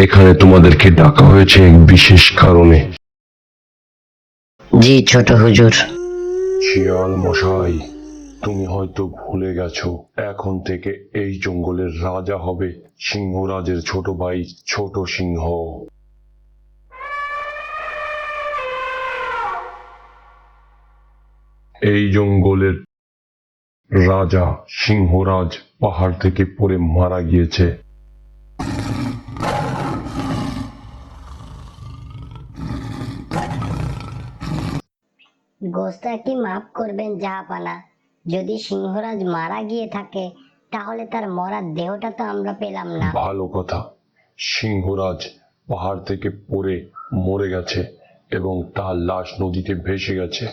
এখানে তোমাদেরকে ডাকা হয়েছে এক বিশেষ কারণে। জি ছোট হুজুর। শিয়াল মশাই, তুমি হয়তো ভুলে গেছো, এখন থেকে এই জঙ্গলের রাজা হবে সিংহরাজের ছোট ভাই ছোট সিংহ। এই জঙ্গলের রাজা সিংহরাজ পাহাড় থেকে পড়ে মারা গিয়েছে। গোস্তাকে মাফ করবেন জাহাপানা। যদি সিংহরাজ মারা গিয়ে থাকে তাহলে তার মরার দেহটা তো আমরা পেলাম না। ভালো কথা, সিংহরাজ পাহাড় থেকে পড়ে মরে গেছে এবং তার লাশ নদীতে ভেসে গেছে।